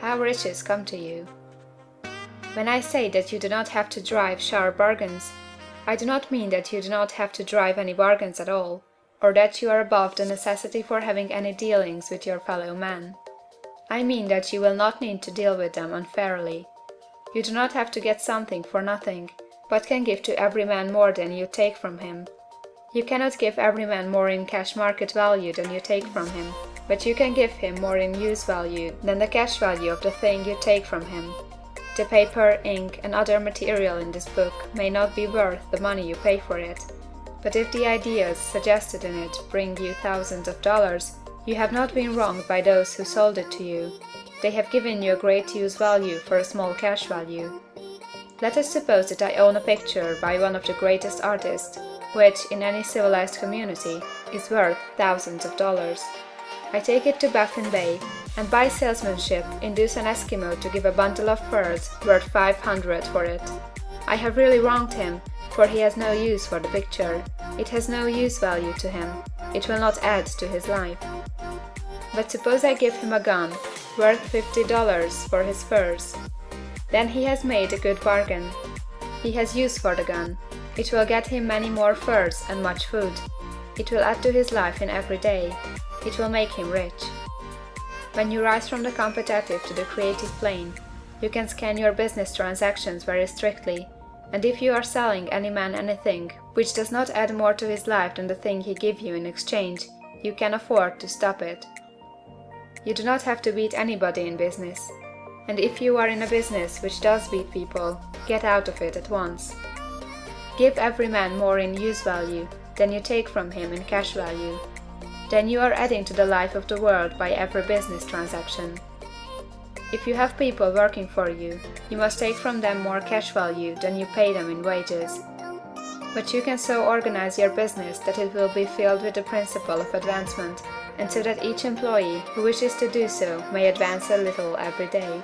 how riches come to you. When I say that you do not have to drive sharp bargains, I do not mean that you do not have to drive any bargains at all, or that you are above the necessity for having any dealings with your fellow men. I mean that you will not need to deal with them unfairly. You do not have to get something for nothing, but can give to every man more than you take from him. You cannot give every man more in cash market value than you take from him, but you can give him more in use value than the cash value of the thing you take from him. The paper, ink, and other material in this book may not be worth the money you pay for it, but if the ideas suggested in it bring you thousands of dollars, you have not been wronged by those who sold it to you. They have given you a great use value for a small cash value. Let us suppose that I own a picture by one of the greatest artists, which, in any civilized community, is worth thousands of dollars. I take it to Baffin Bay, and by salesmanship induce an Eskimo to give a bundle of furs worth 500 for it. I have really wronged him, for he has no use for the picture. It has no use value to him. It will not add to his life. But suppose I give him a gun, worth $50 for his furs. Then he has made a good bargain. He has use for the gun. It will get him many more furs and much food. It will add to his life in every day. It will make him rich. When you rise from the competitive to the creative plane, you can scan your business transactions very strictly, and if you are selling any man anything which does not add more to his life than the thing he gives you in exchange, you can afford to stop it. You do not have to beat anybody in business, and if you are in a business which does beat people, get out of it at once. Give every man more in use value than you take from him in cash value. Then you are adding to the life of the world by every business transaction. If you have people working for you, you must take from them more cash value than you pay them in wages. But you can so organize your business that it will be filled with the principle of advancement, and so that each employee who wishes to do so may advance a little every day.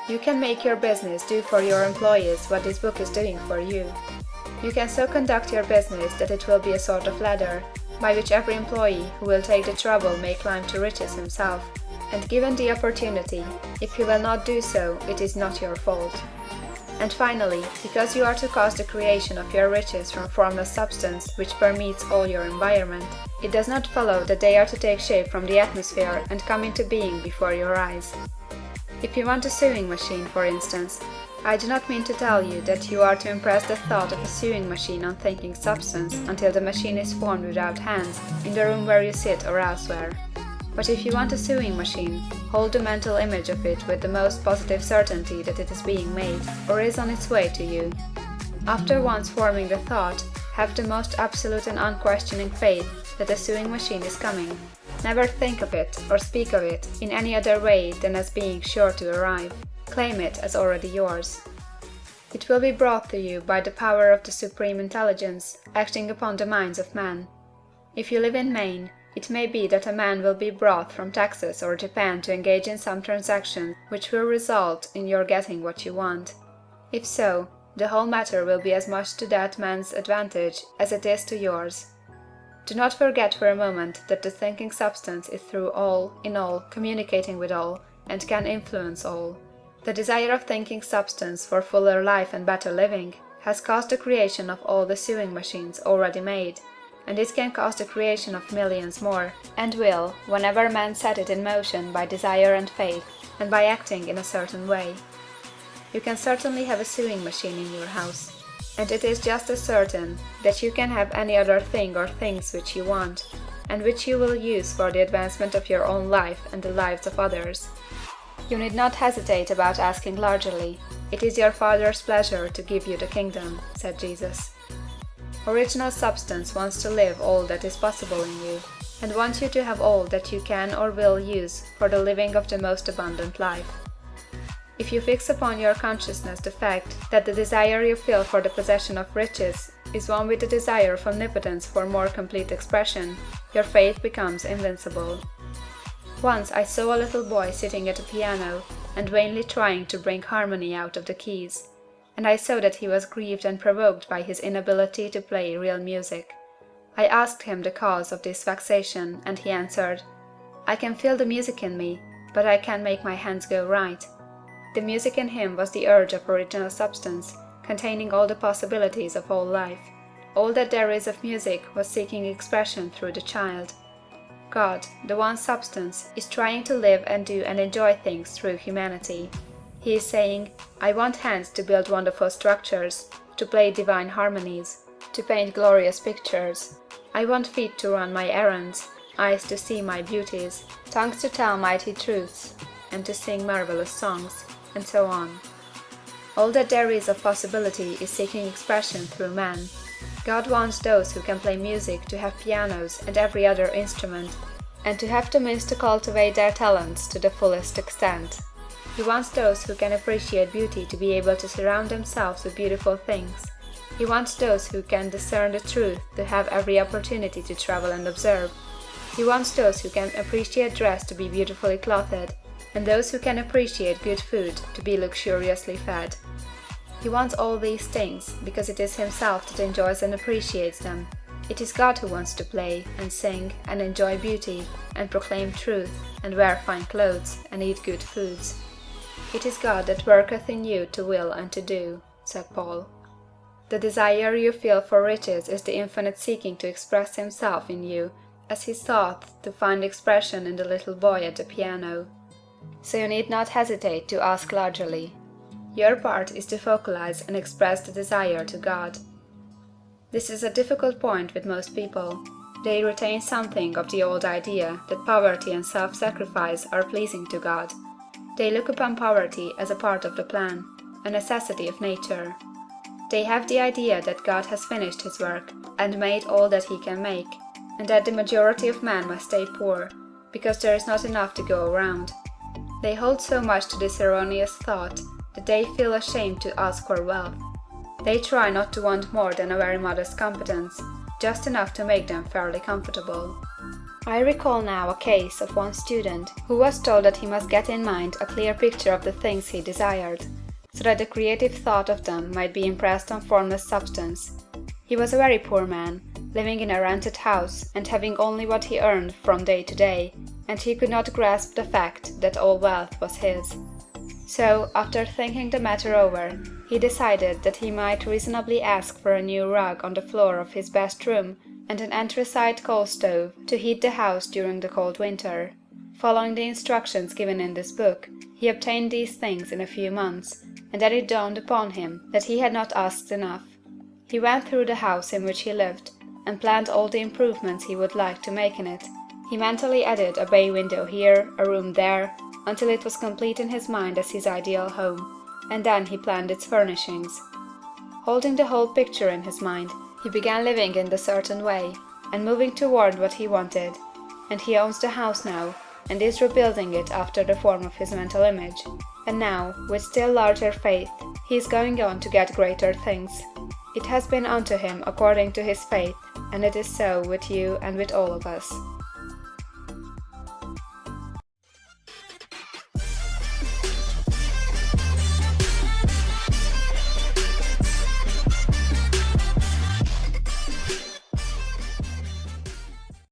You can make your business do for your employees what this book is doing for you. You can so conduct your business that it will be a sort of ladder, by which every employee who will take the trouble may climb to riches himself, and given the opportunity, if he will not do so, it is not your fault. And finally, because you are to cause the creation of your riches from formless substance which permeates all your environment, it does not follow that they are to take shape from the atmosphere and come into being before your eyes. If you want a sewing machine, for instance, I do not mean to tell you that you are to impress the thought of a sewing machine on thinking substance until the machine is formed without hands in the room where you sit or elsewhere. But if you want a sewing machine, hold the mental image of it with the most positive certainty that it is being made, or is on its way to you. After once forming the thought, have the most absolute and unquestioning faith that the sewing machine is coming. Never think of it or speak of it in any other way than as being sure to arrive. Claim it as already yours. It will be brought to you by the power of the Supreme Intelligence acting upon the minds of men. If you live in Maine, it may be that a man will be brought from Texas or Japan to engage in some transaction which will result in your getting what you want. If so, the whole matter will be as much to that man's advantage as it is to yours. Do not forget for a moment that the thinking substance is through all, in all, communicating with all, and can influence all. The desire of thinking substance for fuller life and better living has caused the creation of all the sewing machines already made, and it can cause the creation of millions more, and will, whenever men set it in motion by desire and faith, and by acting in a certain way. You can certainly have a sewing machine in your house, and it is just as certain that you can have any other thing or things which you want, and which you will use for the advancement of your own life and the lives of others. You need not hesitate about asking largely. It is your Father's pleasure to give you the kingdom, said Jesus. Original substance wants to live all that is possible in you, and wants you to have all that you can or will use for the living of the most abundant life. If you fix upon your consciousness the fact that the desire you feel for the possession of riches is one with the desire of omnipotence for more complete expression, your faith becomes invincible. Once I saw a little boy sitting at a piano and vainly trying to bring harmony out of the keys, and I saw that he was grieved and provoked by his inability to play real music. I asked him the cause of this vexation, and he answered, "I can feel the music in me, but I can make my hands go right. The music in him was the urge of original substance, containing all the possibilities of all life. All that there is of music was seeking expression through the child. God, the one substance, is trying to live and do and enjoy things through humanity. He is saying, I want hands to build wonderful structures, to play divine harmonies, to paint glorious pictures. I want feet to run my errands, eyes to see my beauties, tongues to tell mighty truths, and to sing marvelous songs, and so on. All that there is of possibility is seeking expression through man. God wants those who can play music to have pianos and every other instrument, and to have the means to cultivate their talents to the fullest extent. He wants those who can appreciate beauty to be able to surround themselves with beautiful things. He wants those who can discern the truth to have every opportunity to travel and observe. He wants those who can appreciate dress to be beautifully clothed, and those who can appreciate good food to be luxuriously fed. He wants all these things because it is himself that enjoys and appreciates them. It is God who wants to play, and sing, and enjoy beauty, and proclaim truth, and wear fine clothes, and eat good foods. It is God that worketh in you to will and to do, said Paul. The desire you feel for riches is the infinite seeking to express himself in you, as he sought to find expression in the little boy at the piano. So you need not hesitate to ask largely. Your part is to focalize and express the desire to God. This is a difficult point with most people. They retain something of the old idea that poverty and self-sacrifice are pleasing to God. They look upon poverty as a part of the plan, a necessity of nature. They have the idea that God has finished his work and made all that he can make, and that the majority of men must stay poor, because there is not enough to go around. They hold so much to this erroneous thought that they feel ashamed to ask for wealth. They try not to want more than a very modest competence, just enough to make them fairly comfortable. I recall now a case of one student who was told that he must get in mind a clear picture of the things he desired, so that the creative thought of them might be impressed on formless substance. He was a very poor man, living in a rented house and having only what he earned from day to day, and he could not grasp the fact that all wealth was his. So, after thinking the matter over, he decided that he might reasonably ask for a new rug on the floor of his best room and an anthracite coal stove to heat the house during the cold winter. Following the instructions given in this book, he obtained these things in a few months, and then it dawned upon him that he had not asked enough. He went through the house in which he lived, and planned all the improvements he would like to make in it. He mentally added a bay window here, a room there, until it was complete in his mind as his ideal home, and then he planned its furnishings. Holding the whole picture in his mind, he began living in the certain way, and moving toward what he wanted, and he owns the house now, and is rebuilding it after the form of his mental image. And now, with still larger faith, he is going on to get greater things. It has been unto him according to his faith, and it is so with you and with all of us.